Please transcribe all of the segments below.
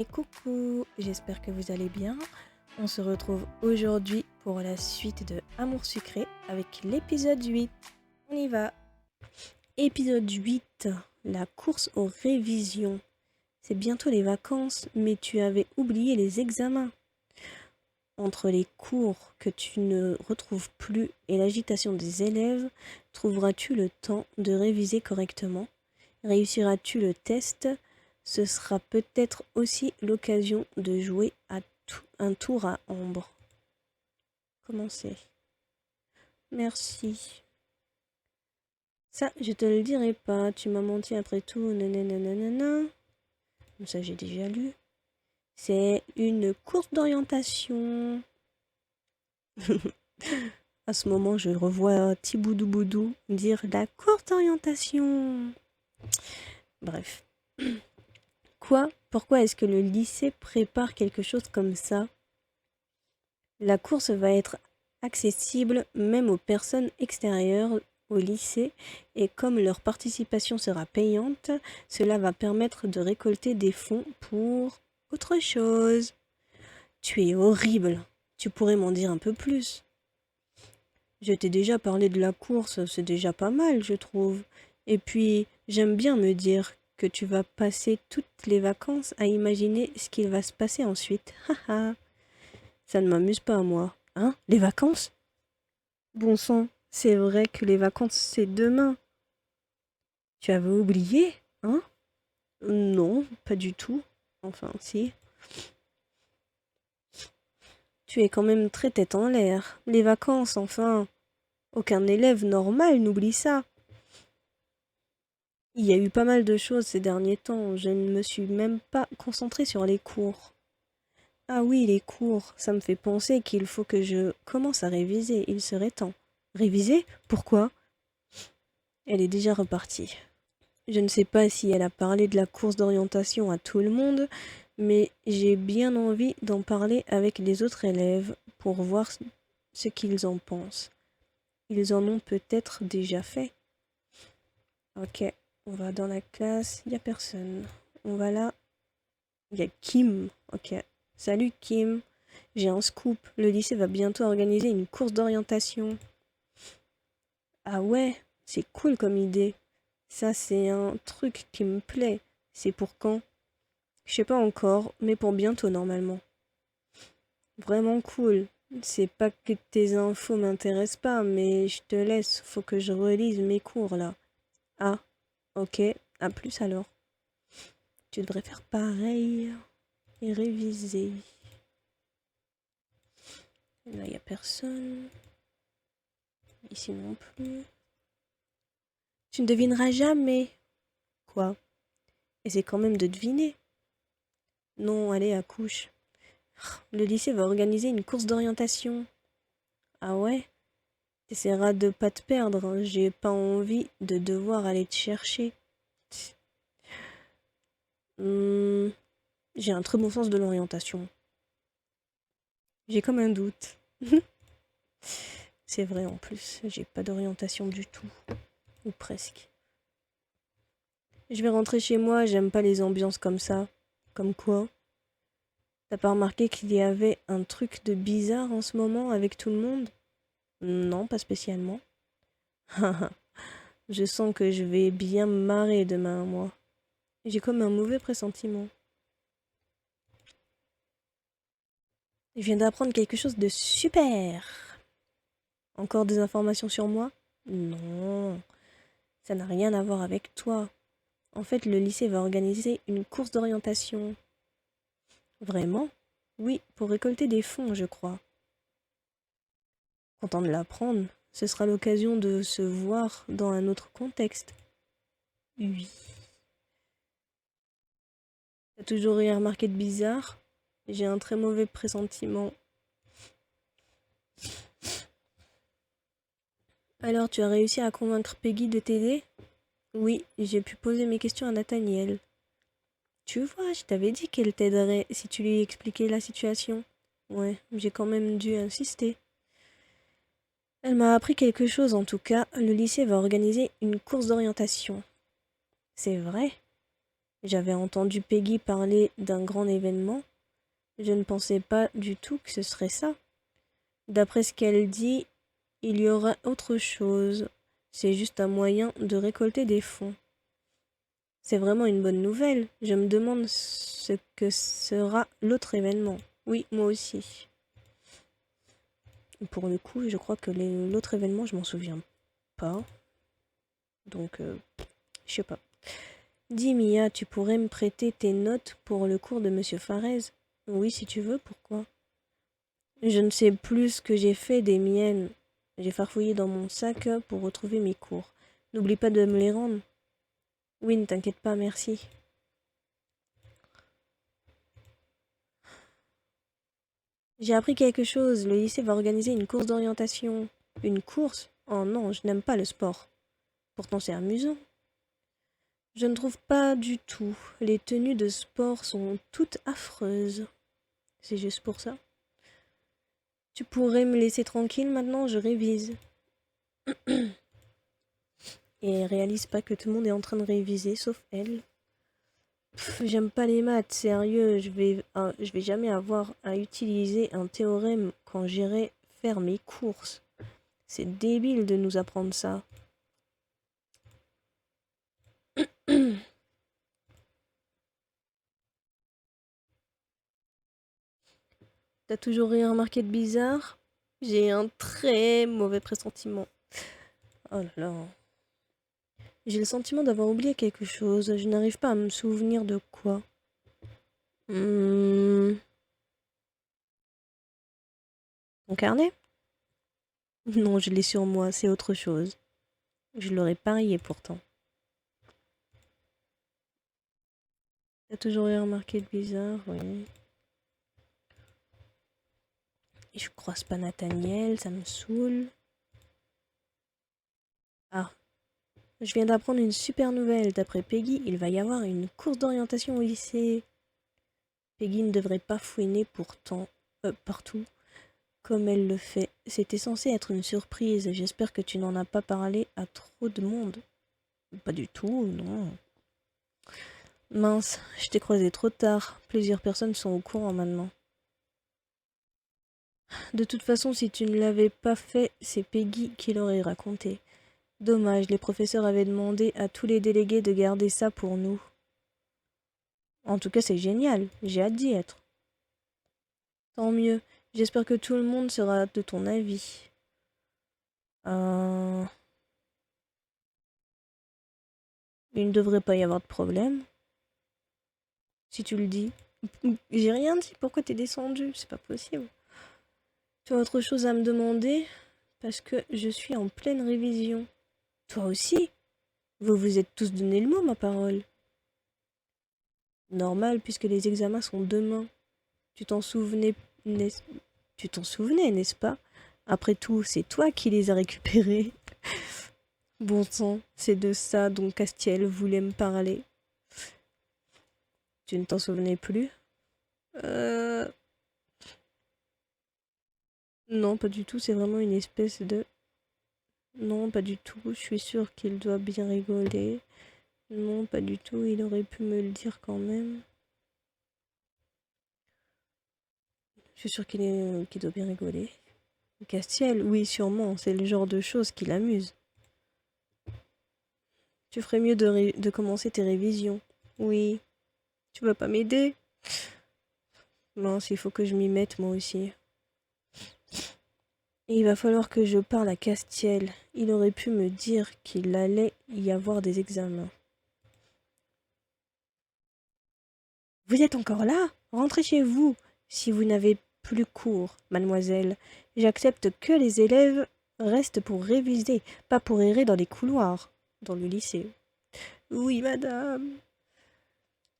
Et coucou, j'espère que vous allez bien. On se retrouve aujourd'hui pour la suite de Amour sucré avec l'épisode 8. On y va. Épisode 8, la course aux révisions. C'est bientôt les vacances, mais tu avais oublié les examens. Entre les cours que tu ne retrouves plus et l'agitation des élèves, trouveras-tu le temps de réviser correctement? Réussiras-tu le test? Ce sera peut-être aussi l'occasion de jouer à un tour à Ambre. Commencez. Merci. Ça, je te le dirai pas. Tu m'as menti après tout. Nanana. Ça, j'ai déjà lu. C'est une course d'orientation. À ce moment, je revois Thiboudou Boudou dire la course d'orientation. Bref. Quoi? Pourquoi est-ce que le lycée prépare quelque chose comme ça? La course va être accessible même aux personnes extérieures au lycée et comme leur participation sera payante, cela va permettre de récolter des fonds pour autre chose. Tu es horrible. Tu pourrais m'en dire un peu plus. Je t'ai déjà parlé de la course, c'est déjà pas mal, je trouve. Et puis, j'aime bien me dire que tu vas passer toutes les vacances à imaginer ce qu'il va se passer ensuite. Haha. Ça ne m'amuse pas, moi. Hein? Les vacances? Bon sang, c'est vrai que les vacances, c'est demain. Tu avais oublié? Hein? Non, pas du tout. Enfin, si. Tu es quand même très tête en l'air. Les vacances, enfin. Aucun élève normal n'oublie ça. Il y a eu pas mal de choses ces derniers temps. Je ne me suis même pas concentrée sur les cours. Ah oui, les cours. Ça me fait penser qu'il faut que je commence à réviser. Il serait temps. Réviser? Pourquoi? Elle est déjà repartie. Je ne sais pas si elle a parlé de la course d'orientation à tout le monde, mais j'ai bien envie d'en parler avec les autres élèves pour voir ce qu'ils en pensent. Ils en ont peut-être déjà fait. Ok, on va dans la classe, il n'y a personne. On va là, il y a Kim. Ok, salut Kim. J'ai un scoop, le lycée va bientôt organiser une course d'orientation. Ah ouais, c'est cool comme idée. Ça, c'est un truc qui me plaît. C'est pour quand? Je sais pas encore, mais pour bientôt normalement. Vraiment cool. C'est pas que tes infos m'intéressent pas, mais je te laisse, faut que je relise mes cours là. Ah, ok, à plus alors. Tu devrais faire pareil et réviser. Là, y a personne. Ici non plus. Tu ne devineras jamais. Quoi? Essaie quand même de deviner. Non, allez, accouche. Le lycée va organiser une course d'orientation. Ah ouais? T'essaieras de pas te perdre, hein. J'ai pas envie de devoir aller te chercher. Hmm, j'ai un très bon sens de l'orientation. J'ai comme un doute. C'est vrai en plus, j'ai pas d'orientation du tout. Ou presque. Je vais rentrer chez moi, j'aime pas les ambiances comme ça. Comme quoi? T'as pas remarqué qu'il y avait un truc de bizarre en ce moment avec tout le monde? Non, pas spécialement. Je sens que je vais bien me marrer demain, moi. J'ai comme un mauvais pressentiment. Je viens d'apprendre quelque chose de super. Encore des informations sur moi? Non, ça n'a rien à voir avec toi. En fait, le lycée va organiser une course d'orientation. Vraiment? Oui, pour récolter des fonds, je crois. Content de l'apprendre. Ce sera l'occasion de se voir dans un autre contexte. Oui. T'as toujours rien remarqué de bizarre? J'ai un très mauvais pressentiment. Alors, tu as réussi à convaincre Peggy de t'aider? Oui, j'ai pu poser mes questions à Nathaniel. Tu vois, je t'avais dit qu'elle t'aiderait si tu lui expliquais la situation. Ouais, j'ai quand même dû insister. Elle m'a appris quelque chose en tout cas. Le lycée va organiser une course d'orientation. C'est vrai? J'avais entendu Peggy parler d'un grand événement. Je ne pensais pas du tout que ce serait ça. D'après ce qu'elle dit, il y aura autre chose. C'est juste un moyen de récolter des fonds. C'est vraiment une bonne nouvelle. Je me demande ce que sera l'autre événement. Oui, moi aussi. Pour le coup, je crois que l'autre événement, je m'en souviens pas. Donc, je sais pas. Dis Mia, tu pourrais me prêter tes notes pour le cours de Monsieur Farez? Oui, si tu veux, pourquoi? Je ne sais plus ce que j'ai fait des miennes. J'ai farfouillé dans mon sac pour retrouver mes cours. N'oublie pas de me les rendre. Oui, ne t'inquiète pas, merci. J'ai appris quelque chose. Le lycée va organiser une course d'orientation. Une course? Oh non, je n'aime pas le sport. Pourtant, c'est amusant. Je ne trouve pas du tout. Les tenues de sport sont toutes affreuses. C'est juste pour ça. Tu pourrais me laisser tranquille maintenant, je révise. Et réalise pas que tout le monde est en train de réviser, sauf elle. J'aime pas les maths, sérieux, je vais jamais avoir à utiliser un théorème quand j'irai faire mes courses. C'est débile de nous apprendre ça. T'as toujours rien remarqué de bizarre? J'ai un très mauvais pressentiment. Oh là là. J'ai le sentiment d'avoir oublié quelque chose. Je n'arrive pas à me souvenir de quoi. Mon carnet? Non, je l'ai sur moi, c'est autre chose. Je l'aurais parié pourtant. T'as toujours rien remarqué de bizarre, oui. Et je croise pas Nathaniel, ça me saoule. Ah, je viens d'apprendre une super nouvelle. D'après Peggy, il va y avoir une course d'orientation au lycée. Peggy ne devrait pas fouiner pourtant partout comme elle le fait. C'était censé être une surprise. J'espère que tu n'en as pas parlé à trop de monde. Pas du tout, non. Mince, je t'ai croisé trop tard. Plusieurs personnes sont au courant maintenant. De toute façon, si tu ne l'avais pas fait, c'est Peggy qui l'aurait raconté. Dommage, les professeurs avaient demandé à tous les délégués de garder ça pour nous. En tout cas, c'est génial, j'ai hâte d'y être. Tant mieux, j'espère que tout le monde sera de ton avis. Euh... Il ne devrait pas y avoir de problème, si tu le dis. J'ai rien dit, pourquoi t'es descendu? C'est pas possible. Tu as autre chose à me demander? Parce que je suis en pleine révision. Toi aussi? Vous vous êtes tous donné le mot, ma parole. Normal, puisque les examens sont demain. Tu t'en souvenais, n'est-ce... Tu t'en souvenais, n'est-ce pas? Après tout, c'est toi qui les as récupérés. Bon sang, c'est de ça dont Castiel voulait me parler. Tu ne t'en souvenais plus? Non, pas du tout, c'est vraiment une espèce de... Non, pas du tout, je suis sûre qu'il doit bien rigoler. Non, pas du tout, il aurait pu me le dire quand même. Je suis sûre qu'il doit bien rigoler. Castiel, oui, sûrement, c'est le genre de choses qui l'amuse. Tu ferais mieux de commencer tes révisions. Oui. Tu vas pas m'aider? Mince, il faut que je m'y mette moi aussi. Et il va falloir que je parle à Castiel. Il aurait pu me dire qu'il allait y avoir des examens. Vous êtes encore là? Rentrez chez vous, si vous n'avez plus cours, mademoiselle. J'accepte que les élèves restent pour réviser, pas pour errer dans les couloirs, dans le lycée. Oui, madame.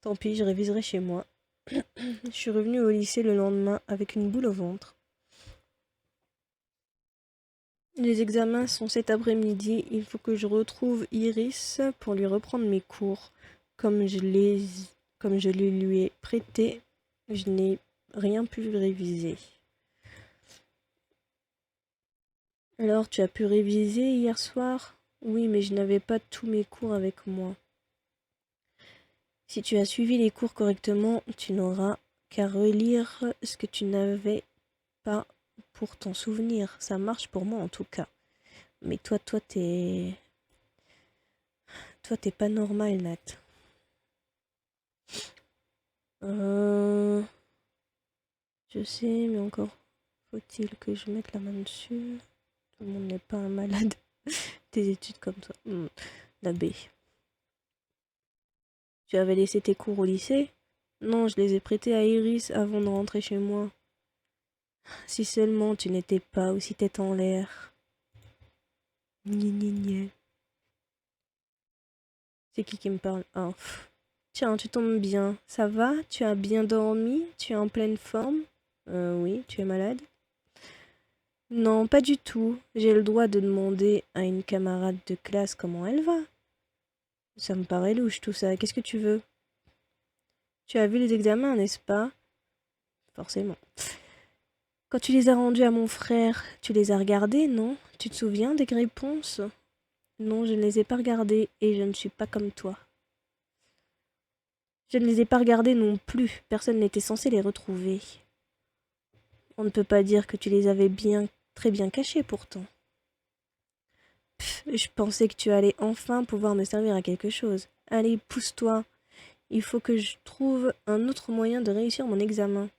Tant pis, je réviserai chez moi. Je suis revenue au lycée le lendemain avec une boule au ventre. Les examens sont cet après-midi. Il faut que je retrouve Iris pour lui reprendre mes cours. Comme je les lui ai prêtés, je n'ai rien pu réviser. Alors, tu as pu réviser hier soir? Oui, mais je n'avais pas tous mes cours avec moi. Si tu as suivi les cours correctement, tu n'auras qu'à relire ce que tu n'avais pas pour t'en souvenir. Ça marche pour moi en tout cas. Mais toi, t'es pas normal, Nat. Euh... Je sais, mais encore faut-il que je mette la main dessus. Tout le monde n'est pas un malade. Tes études comme toi. La B. Tu avais laissé tes cours au lycée? Non, je les ai prêtés à Iris avant de rentrer chez moi. Si seulement tu n'étais pas aussi tête en l'air. Gni gni gni. C'est qui me parle? Oh. Tiens, tu tombes bien. Ça va? Tu as bien dormi? Tu es en pleine forme? Oui, tu es malade? Non, pas du tout. J'ai le droit de demander à une camarade de classe comment elle va. Ça me paraît louche tout ça. Qu'est-ce que tu veux? Tu as vu les examens, n'est-ce pas? Forcément. Quand tu les as rendus à mon frère, tu les as regardés, non? Tu te souviens des réponses? Non, je ne les ai pas regardées et je ne suis pas comme toi. Je ne les ai pas regardées non plus. Personne n'était censé les retrouver. On ne peut pas dire que tu les avais très bien cachés pourtant. Je pensais que tu allais enfin pouvoir me servir à quelque chose. Allez, pousse-toi. Il faut que je trouve un autre moyen de réussir mon examen.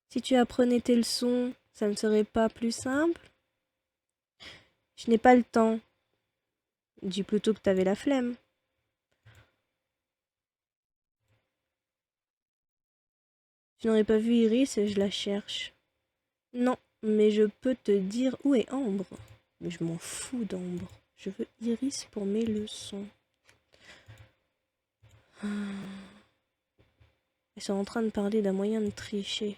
Si tu apprenais tes leçons, ça ne serait pas plus simple? Je n'ai pas le temps. Dis plutôt que t'avais la flemme. Tu n'aurais pas vu Iris, je la cherche. Non, mais je peux te dire où est Ambre. Mais je m'en fous d'Ambre. Je veux Iris pour mes leçons. Ils sont en train de parler d'un moyen de tricher.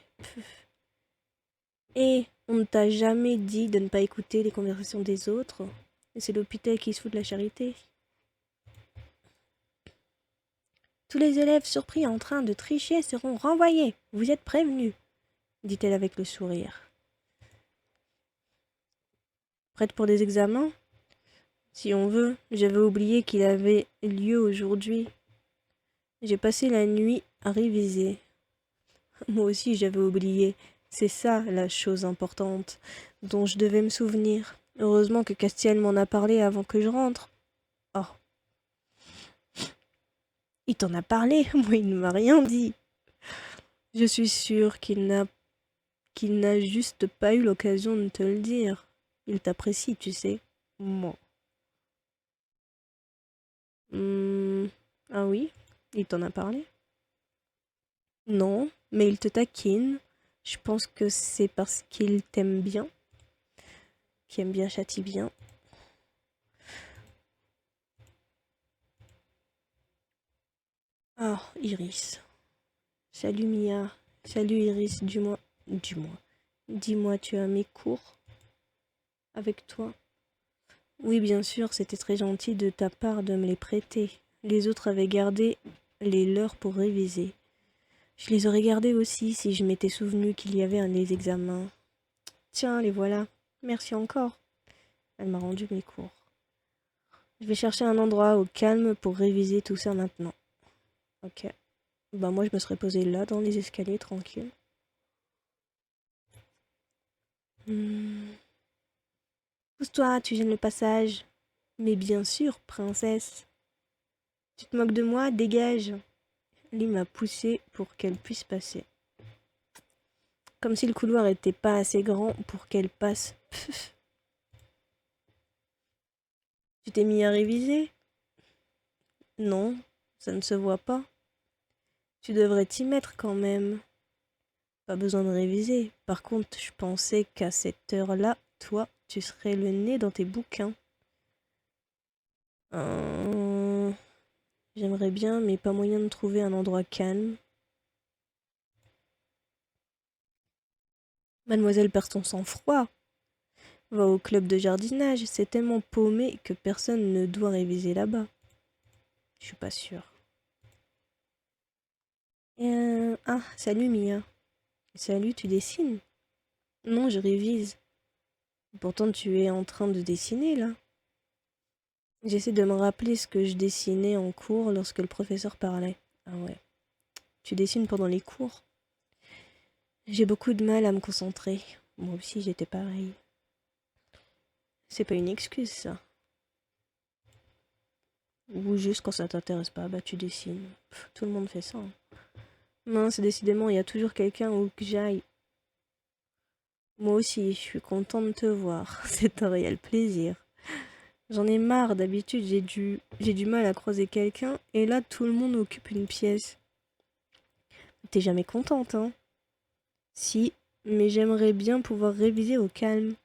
Et on ne t'a jamais dit de ne pas écouter les conversations des autres. Et c'est l'hôpital qui se fout de la charité. Tous les élèves surpris en train de tricher seront renvoyés. Vous êtes prévenus, dit-elle avec le sourire. Prête pour des examens? Si on veut, j'avais oublié qu'il avait lieu aujourd'hui. J'ai passé la nuit à réviser. Moi aussi j'avais oublié. C'est ça la chose importante dont je devais me souvenir. Heureusement que Castiel m'en a parlé avant que je rentre. Oh. Il t'en a parlé? Moi il ne m'a rien dit. Je suis sûre qu'il n'a juste pas eu l'occasion de te le dire. Il t'apprécie, tu sais. Moi. Ah oui? Il t'en a parlé? Non, mais il te taquine. Je pense que c'est parce qu'il t'aime bien. Qui aime bien châtie bien. Ah, Iris. Salut Mia. Salut Iris, dis-moi. Dis-moi, tu as mes cours avec toi? Oui, bien sûr, c'était très gentil de ta part de me les prêter. Les autres avaient gardé les leurs pour réviser. Je les aurais gardés aussi si je m'étais souvenu qu'il y avait un des examens. Tiens, les voilà. Merci encore. Elle m'a rendu mes cours. Je vais chercher un endroit au calme pour réviser tout ça maintenant. Ok. Bah moi je me serais posée là dans les escaliers tranquille. Pousse-toi, tu gênes le passage. Mais bien sûr, princesse. Tu te moques de moi, dégage. Lee m'a poussée pour qu'elle puisse passer. Comme si le couloir était pas assez grand pour qu'elle passe. Pff. Tu t'es mis à réviser? Non, ça ne se voit pas. Tu devrais t'y mettre quand même. Pas besoin de réviser. Par contre, je pensais qu'à cette heure-là, toi, tu serais le nez dans tes bouquins. J'aimerais bien, mais pas moyen de trouver un endroit calme. Mademoiselle perd son sang-froid. Va au club de jardinage, c'est tellement paumé que personne ne doit réviser là-bas. Je suis pas sûre. Ah, salut Mia. Salut, tu dessines? Non, je révise. Pourtant, tu es en train de dessiner là. J'essaie de me rappeler ce que je dessinais en cours lorsque le professeur parlait. Ah ouais. Tu dessines pendant les cours? J'ai beaucoup de mal à me concentrer. Moi aussi, j'étais pareil. C'est pas une excuse, ça. Ou juste quand ça t'intéresse pas, bah tu dessines. Tout le monde fait ça, hein. Mince, décidément, il y a toujours quelqu'un où que j'aille. Moi aussi, je suis contente de te voir. C'est un réel plaisir. J'en ai marre, d'habitude, j'ai du mal à croiser quelqu'un, et là, tout le monde occupe une pièce. T'es jamais contente, hein? Si, mais j'aimerais bien pouvoir réviser au calme.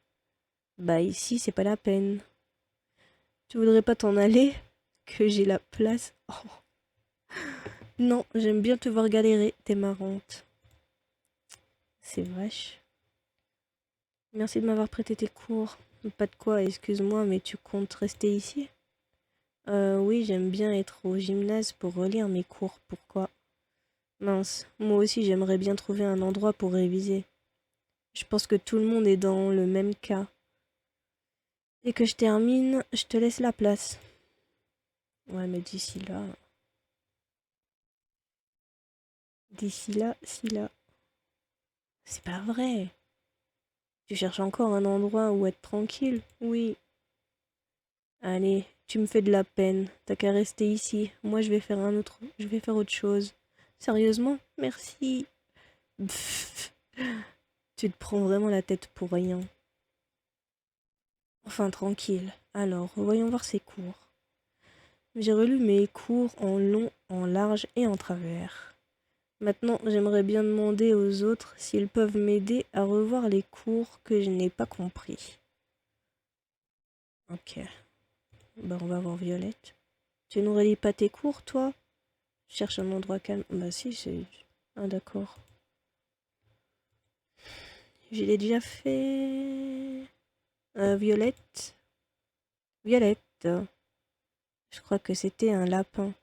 Bah ici, c'est pas la peine. Tu voudrais pas t'en aller? Que j'ai la place. Oh. Non, j'aime bien te voir galérer, t'es marrante. C'est vache. Merci de m'avoir prêté tes cours. Pas de quoi, excuse-moi, mais tu comptes rester ici? Oui, j'aime bien être au gymnase pour relire mes cours. Pourquoi? Mince, moi aussi j'aimerais bien trouver un endroit pour réviser. Je pense que tout le monde est dans le même cas. Dès que je termine, je te laisse la place. Ouais, mais d'ici là, si là. C'est pas vrai. Tu cherches encore un endroit où être tranquille? Oui. Allez, tu me fais de la peine. T'as qu'à rester ici. Moi, je vais faire autre chose. Sérieusement? Merci. Pff, tu te prends vraiment la tête pour rien. Enfin, tranquille. Alors, voyons voir ces cours. J'ai relu mes cours en long, en large et en travers. Maintenant, j'aimerais bien demander aux autres s'ils peuvent m'aider à revoir les cours que je n'ai pas compris. Ok. Bah, on va voir Violette. Tu ne relis pas tes cours, toi? Cherche un endroit calme. Bah si, c'est... Ah d'accord. Je l'ai déjà fait... Violette? Violette. Je crois que c'était un lapin.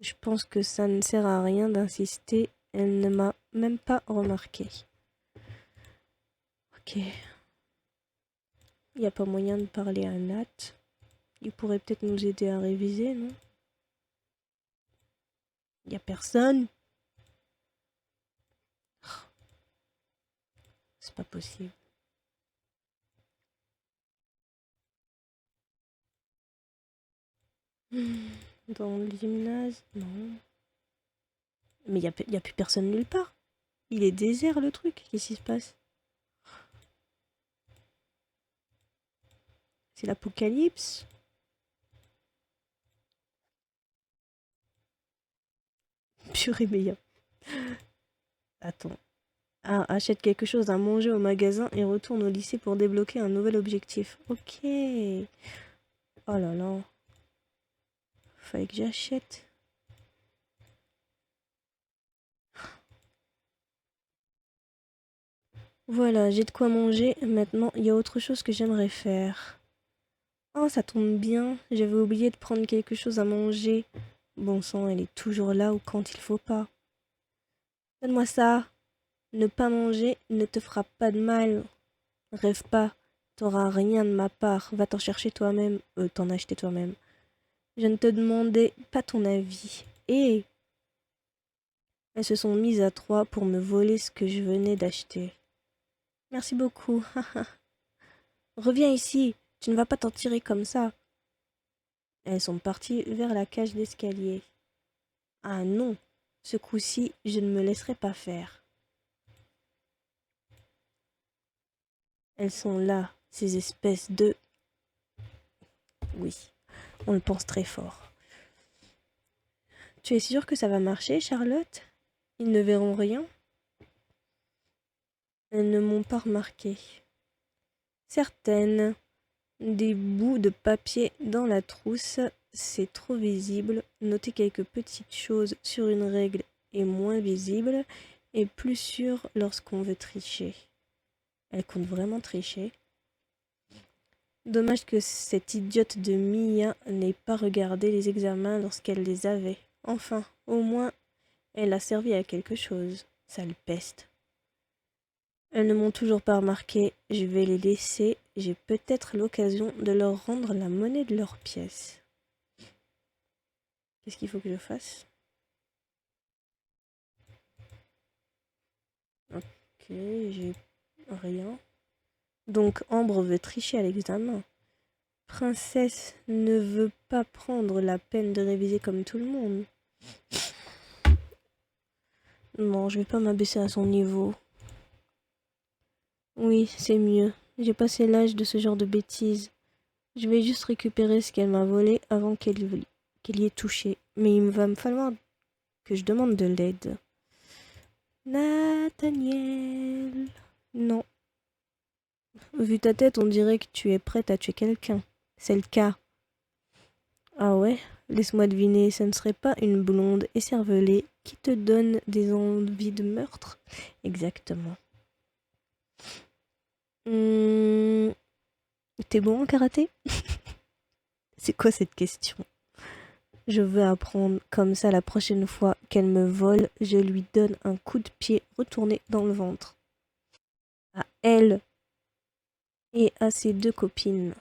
Je pense que ça ne sert à rien d'insister. Elle ne m'a même pas remarqué. Ok. Il n'y a pas moyen de parler à Nat. Il pourrait peut-être nous aider à réviser, non? Il n'y a personne? C'est pas possible. Dans le gymnase? Non. Mais il y a plus personne nulle part. Il est désert le truc. Qu'est-ce qui se passe? C'est l'apocalypse? Purée, mais Attends. Ah, achète quelque chose à manger au magasin et retourne au lycée pour débloquer un nouvel objectif. Ok. Oh là là. Fallait que j'achète. Voilà, j'ai de quoi manger. Maintenant, il y a autre chose que j'aimerais faire. Oh, ça tombe bien. J'avais oublié de prendre quelque chose à manger. Bon sang, elle est toujours là ou quand il faut pas. Donne-moi ça. Ne pas manger ne te fera pas de mal. Rêve pas. T'auras rien de ma part. Va t'en chercher toi-même. T'en acheter toi-même. Je ne te demandais pas ton avis. Et elles se sont mises à trois pour me voler ce que je venais d'acheter. Merci beaucoup. Reviens ici. Tu ne vas pas t'en tirer comme ça. Elles sont parties vers la cage d'escalier. Ah non, ce coup-ci, je ne me laisserai pas faire. Elles sont là, ces espèces de... Oui, on le pense très fort. Tu es sûre que ça va marcher, Charlotte? Ils ne verront rien? Elles ne m'ont pas remarqué. Certaines. Des bouts de papier dans la trousse, c'est trop visible. Noter quelques petites choses sur une règle est moins visible et plus sûr lorsqu'on veut tricher. Elle compte vraiment tricher. Dommage que cette idiote de Mia n'ait pas regardé les examens lorsqu'elle les avait. Enfin, au moins, elle a servi à quelque chose. Sale peste. Elles ne m'ont toujours pas remarqué, je vais les laisser, j'ai peut-être l'occasion de leur rendre la monnaie de leurs pièces. Qu'est-ce qu'il faut que je fasse? Ok, j'ai rien. Donc Ambre veut tricher à l'examen. Princesse ne veut pas prendre la peine de réviser comme tout le monde. Non, je vais pas m'abaisser à son niveau. Oui, c'est mieux. J'ai passé l'âge de ce genre de bêtises. Je vais juste récupérer ce qu'elle m'a volé avant qu'elle y ait touché. Mais il va me falloir que je demande de l'aide. Nathaniel. Non. Vu ta tête, on dirait que tu es prête à tuer quelqu'un. C'est le cas. Ah ouais? Laisse-moi deviner, ce ne serait pas une blonde écervelée qui te donne des envies de meurtre? Exactement. T'es bon en karaté? C'est quoi cette question? Je veux apprendre comme ça la prochaine fois qu'elle me vole, je lui donne un coup de pied retourné dans le ventre. À elle et à ses deux copines.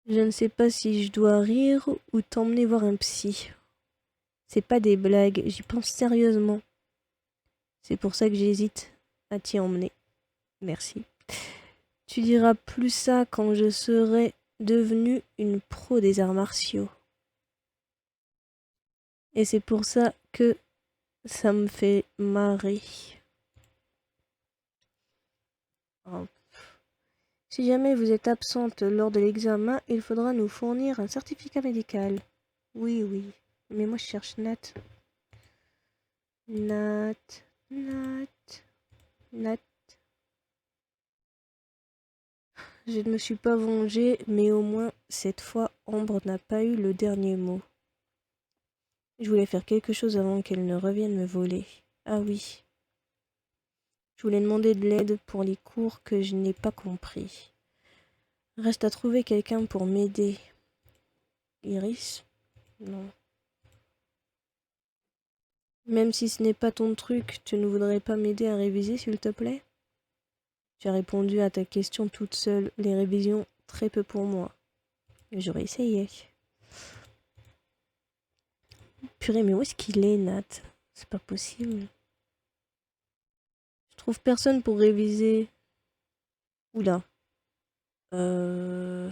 Je ne sais pas si je dois rire ou t'emmener voir un psy. C'est pas des blagues, j'y pense sérieusement. C'est pour ça que j'hésite à t'y emmener. Merci. Tu diras plus ça quand je serai devenue une pro des arts martiaux. Et c'est pour ça que ça me fait marrer. Oh. Si jamais vous êtes absente lors de l'examen, il faudra nous fournir un certificat médical. Oui, oui. Mais moi je cherche Nat. Nat. Nat. Nat. Je ne me suis pas vengée, mais au moins, cette fois, Ambre n'a pas eu le dernier mot. Je voulais faire quelque chose avant qu'elle ne revienne me voler. Ah oui. Je voulais demander de l'aide pour les cours que je n'ai pas compris. Reste à trouver quelqu'un pour m'aider. Iris? Non. Même si ce n'est pas ton truc, tu ne voudrais pas m'aider à réviser, s'il te plaît? Tu as répondu à ta question toute seule. Les révisions, très peu pour moi. J'aurais essayé. Purée, mais où est-ce qu'il est, Nat? C'est pas possible. Je trouve personne pour réviser. Oula. Euh...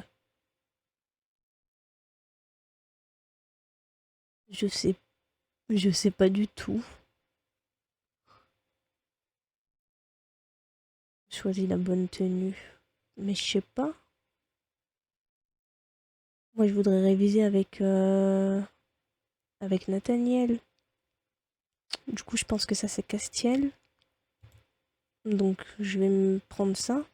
Je sais... Je sais pas du tout. Choisis la bonne tenue. Mais je sais pas. Moi, je voudrais réviser avec Nathaniel. Du coup, je pense que ça, c'est Castiel. Donc, je vais me prendre ça.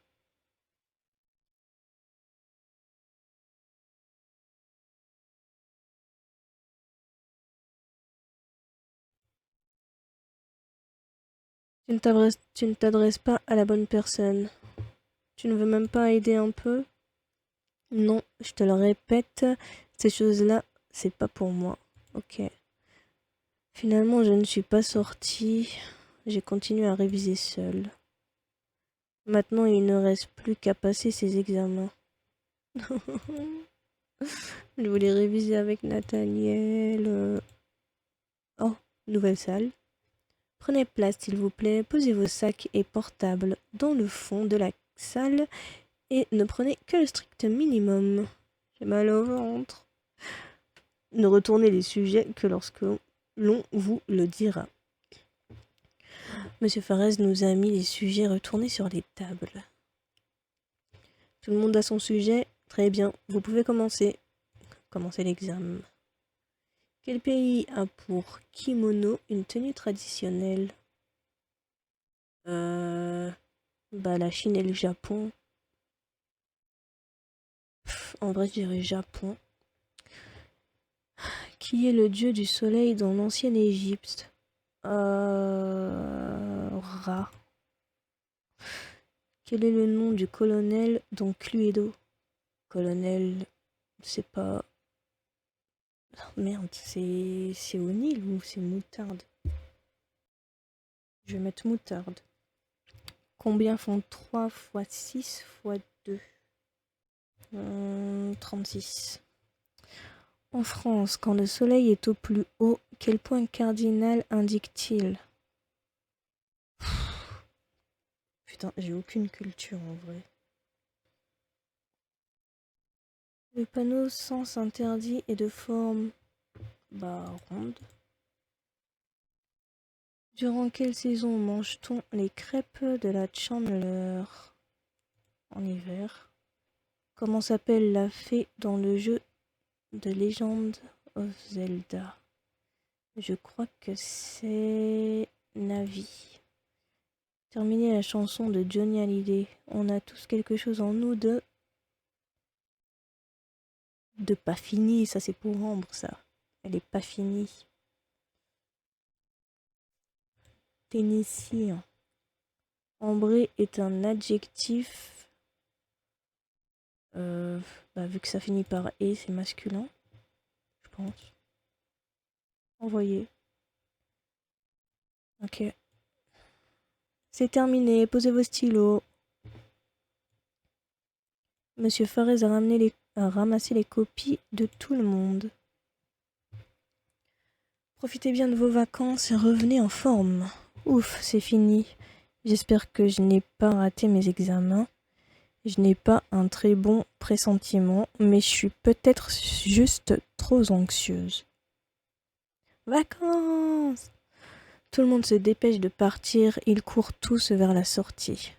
Tu ne t'adresses pas à la bonne personne. Tu ne veux même pas aider un peu? Non, je te le répète, ces choses-là, c'est pas pour moi. Ok. Finalement, je ne suis pas sortie. J'ai continué à réviser seule. Maintenant, il ne reste plus qu'à passer ces examens. Je voulais réviser avec Nathaniel. Oh, nouvelle salle. Prenez place, s'il vous plaît. Posez vos sacs et portables dans le fond de la salle et ne prenez que le strict minimum. J'ai mal au ventre. Ne retournez les sujets que lorsque l'on vous le dira. Monsieur Farès nous a mis les sujets retournés sur les tables. Tout le monde a son sujet? Très bien, vous pouvez commencer. Commencez l'examen. Quel pays a pour kimono une tenue traditionnelle? La Chine et le Japon. En vrai, je dirais Japon. Qui est le dieu du soleil dans l'ancienne Égypte? Ra. Quel est le nom du colonel dans Cluedo? Colonel, c'est pas... Oh, merde, c'est O'Neill ou c'est Moutarde? Je vais mettre Moutarde. Combien font 3 fois 6 fois 2? 36. En France, quand le soleil est au plus haut, quel point cardinal indique-t-il? Putain, j'ai aucune culture en vrai. Le panneau sens interdit est de forme ronde. Durant quelle saison mange-t-on les crêpes de la Chandeleur? En hiver. Comment s'appelle la fée dans le jeu de Legend of Zelda? Je crois que c'est Navi. Terminer la chanson de Johnny Hallyday. On a tous quelque chose en nous de pas fini. Ça c'est pour Ambre ça. Elle est pas finie. Ténicien. Ambré est un adjectif. Vu que ça finit par et, c'est masculin. Je pense. Envoyer. Ok. C'est terminé. Posez vos stylos. Monsieur Farez a ramassé les copies de tout le monde. Profitez bien de vos vacances et revenez en forme. Ouf, c'est fini. J'espère que je n'ai pas raté mes examens. Je n'ai pas un très bon pressentiment, mais je suis peut-être juste trop anxieuse. Vacances! Tout le monde se dépêche de partir, ils courent tous vers la sortie.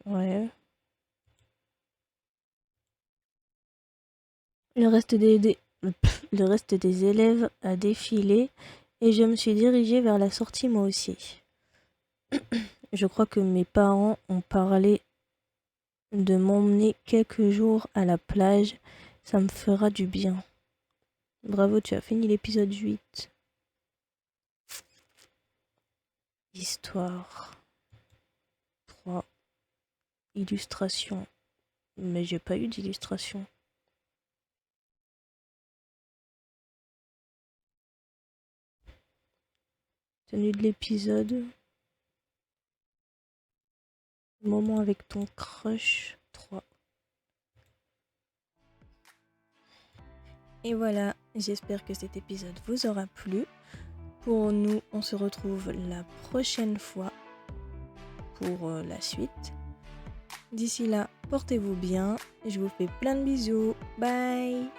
Ouais. Le reste des élèves a défilé et je me suis dirigée vers la sortie moi aussi. Je crois que mes parents ont parlé de m'emmener quelques jours à la plage. Ça me fera du bien. Bravo, tu as fini l'épisode 8. Histoire 3. Illustration. Mais j'ai pas eu d'illustration. Tenue de l'épisode. Moment avec ton crush 3. Et voilà, j'espère que cet épisode vous aura plu. Pour nous, on se retrouve la prochaine fois pour la suite. D'ici là, portez-vous bien. Je vous fais plein de bisous. Bye!